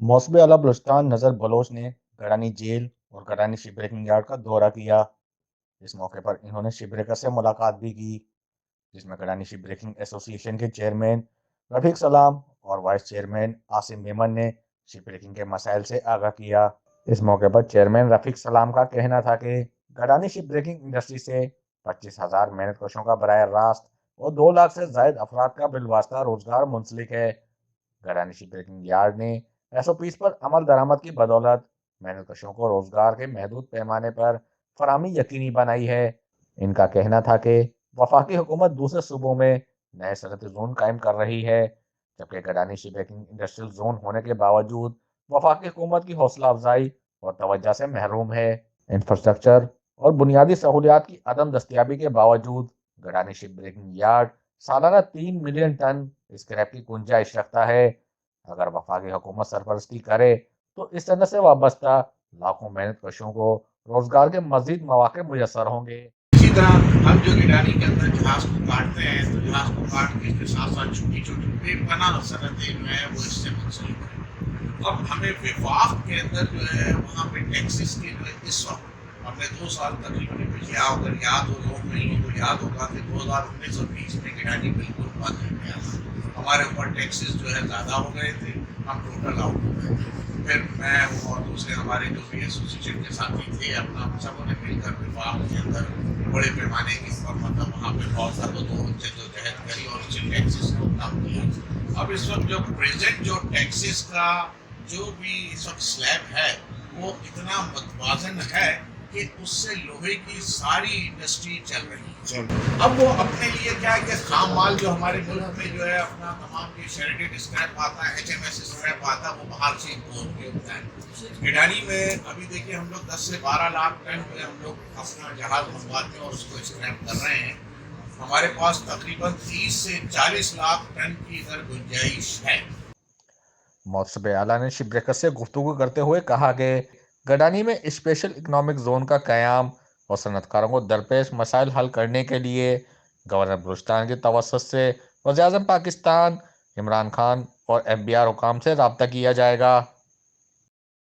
मौसम आला बलूचिस्तान नज़र बलोच ने गड़ानी जेल और गड़ानी शिप ब्रेकिंग यार्ड का दौरा किया। इस मौके पर इन्होंने शिप ब्रेकर से मुलाकात भी की, जिसमें गड़ानी शिप ब्रेकिंग एसोसिएशन के चेयरमैन रफीक सलाम और वाइस चेयरमैन आसिम मेमन ने शिप ब्रेकिंग के मसाइल से आगाह किया। इस मौके पर चेयरमैन रफीक सलाम का कहना था कि गड़ानी शिप ब्रेकिंग इंडस्ट्री से 25,000 मेहनत कशों का बराह रास्त और 2 लाख से जायद अफराद का बिलवास्ता रोजगार मुंसलिक है। गड़ानी शिप ब्रेकिंग यार्ड ने एसओपीज पर अमल दरामद की बदौलत मेहनतकशों को रोजगार के महदूद पैमाने पर फराहमी यकीनी बनाई है। इनका कहना था कि वफाकी हुकूमत दूसरे सूबों में नए सनती जोन कायम कर रही है, जबकि गड़ानी शिप ब्रेकिंग इंडस्ट्रियल जोन होने के बावजूद वफाकी हुकूमत की हौसला अफजाई और तवज्जो से महरूम है। इंफ्रास्ट्रक्चर और बुनियादी सहूलियात की अदम दस्तियाबी के बावजूद गड़ानी शिप ब्रेकिंग यार्ड सालाना 3 मिलियन टन स्क्रैप की गुंजाइश रखता है। अगर वफाकी हुकूमत सरपरस्ती करे तो इस सनत से वाबस्ता लाखों मेहनत कशों को रोजगार के मजीद मौके मुयसर होंगे। इसी तरह हम जो गिडानी के अंदर जहाज को काटते हैं तो जहाज को काट के इसके साथ साथ छोटी छोटी बेपनाह सनतें जो है वो इससे मुंसलिक है। अब हमें विफाक के अंदर जो है वहाँ पे टैक्सेस के जो है इस वक्त हमने 2 साल तकरीबन पिछले अगर याद हो लोग नहीं हो तो याद होगा कि 2019 और 20 में गिडानी बिल्कुल बंद हो गया था। हमारे ऊपर टैक्सेस जो है ज़्यादा हो गए थे, हम टोटल आउट हो गए थे। फिर मैं और दूसरे हमारे जो भी एसोसिएशन के साथी थे अपना सबों ने मिलकर विभाग के अंदर बड़े पैमाने की मतलब वहाँ पे बहुत सारे जद्दोजहद करी और उसी टैक्सेस को कम किया। अब इस वक्त जो प्रेजेंट जो टैक्सेस का जो भी इस वक्त स्लैब है वो इतना मतवाजन है कि उससे लोहे की सारी इंडस्ट्री चल रही है। अब वो अपने लिए क्या है कि खाम माल जो हमारे मुल्क में जो है अपना तमाम ये शेडेड स्क्रैप आता है, एचएमएस स्क्रैप आता है, वो बाहर से इम्पोर्ट किया होता है। गिडानी में अभी देखिए हम लोग 10 से 12 लाख टन जो है हम लोग अपना जहाज मंगवाते हैं और उसको स्क्रैप कर रहे हैं। हमारे पास तकरीबन 30 से 40 लाख टन की इधर गुंजाइश है। मौसम आला ने शिप ब्रेकर से गुफ्तगू करते हुए कहा कि गडानी में स्पेशल इकोनॉमिक जोन का कयाम और सनतकारों को दरपेश मसाइल हल करने के लिए गवर्नर बलूचिस्तान की तवसत से वज़ीर-ए-आज़म पाकिस्तान इमरान खान और एफबीआर हुकाम से रब्ता किया जाएगा।